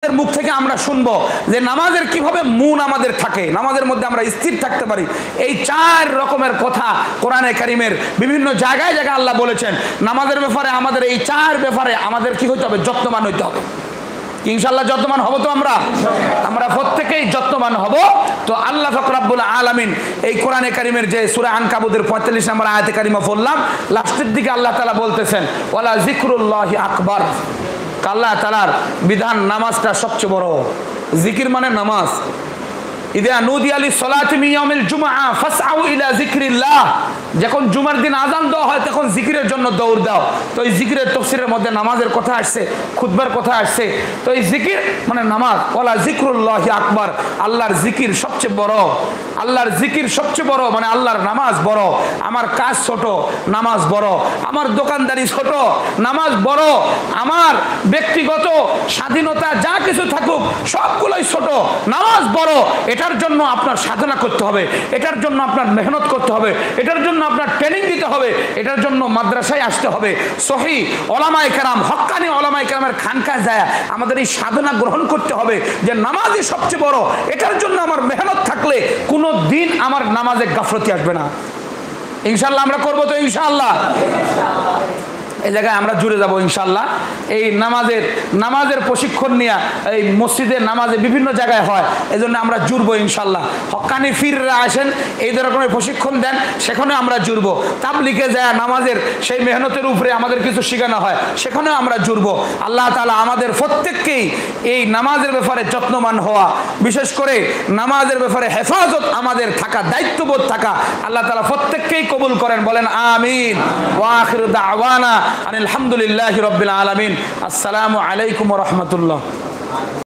মুখ থেকে আমরা শুনবো যে নামাজের কিভাবে মন আমাদের থাকে, নামাজের মধ্যে আমরা স্থির থাকতে পারি। এই চার রকমের কথা কোরআনে কারিমের বিভিন্ন জায়গায় জায়গায় আল্লাহ বলেছেন। নামাজের ব্যাপারে আমাদের এই চার ব্যাপারে আমাদের কি হইতে হবে? যত্নবান হইতে হবে। ইনশাআল্লাহ যত্নবান হব তো আমরা প্রত্যেকেই যত্নবান হব। তো আল্লাহ পাক রব্বুল আলামিন এই কোরআনে কারিমের যে সূরা আনকাবুতের 45 নম্বর আয়াতে কারিমা পড়লাম, লাস্টের দিকে আল্লাহ তাআলা বলতেছেন ওয়ালা যিকরুল্লাহি আকবার। আল্লাহ তাআলার বিধান নামাজটা সবচেয়ে বড়। জিকির মানে নামাজ। ইদা নুদিয়া লিস-সালাতি মিন ইয়াউমিল জুমআ ফাসআউ ইলা যিকরিল্লাহ। যখন জুমার দিন আযান দেওয়া হয় তখন জিকিরের জন্য দৌড় দাও। তো এই জিকিরের তাফসীরের মধ্যে নামাজের কথা আসছে, খুতবার কথা আসছে। তো এই জিকির মানে নামাজ। ওয়ালা যিকরুল্লাহি আকবার, আল্লাহর জিকির সবচেয়ে বড়। আল্লাহর জিকির সবচেয়ে বড় মানে আল্লাহর নামাজ বড়। আমার কাজ ছোট, নামাজ বড়। আমার দোকানদারি ছোট, নামাজ বড়। আমার ব্যক্তিগত স্বাধীনতা যা কিছু থাকুক সবগুলোই ছোট, নামাজ বড়। এটার জন্য আপনার সাধনা করতে হবে, এটার জন্য আপনার মেহনত করতে হবে, এটার জন্য আপনার ট্রেনিং দিতে হবে, এটার জন্য মাদ্রাসায় আসতে হবে। সহি ওলামায়ে কেরাম, হক্কানি ওলামায়ে কেরামের খানকায় যায় আমাদের এই সাধনা গ্রহণ করতে হবে যে নামাজই সবচেয়ে বড়। এটার জন্য আমার মেহনত থাকলে কোনো দিন আমার নামাজে গাফলতি আসবে না। ইনশাআল্লাহ আমরা করবো তো ইনশাআল্লাহ। এই জায়গায় আমরা জুড়ে যাব ইনশাআল্লাহ। এই নামাজের প্রশিক্ষণ নিয়ে এই মসজিদে নামাজে বিভিন্ন জায়গায় হয়, এই জন্য আমরা জুড়বো ইনশাআল্লাহ। হক্কানি ফিররা আসেন, এই ধরনের প্রশিক্ষণ দেন, সেখানে আমরা জুড়বো। তাবলিগে যায় নামাজের সেই মেহনতের উপরে আমাদের কিছু শেখানো হয়, সেখানেও আমরা জুড়বো। আল্লাহ তাআলা আমাদের প্রত্যেককেই এই নামাজের ব্যাপারে যত্নবান হওয়া, বিশেষ করে নামাজের ব্যাপারে হেফাজত আমাদের থাকা, দায়িত্ববোধ থাকা আল্লাহ তাআলা প্রত্যেককেই কবুল করেন। বলেন আমিন। ওয়া আখিরু দাওয়ানা আলহামদুলিল্লাহি রাব্বিল আলামিন। আসসালামু আলাইকুম ওয়া রাহমাতুল্লাহ।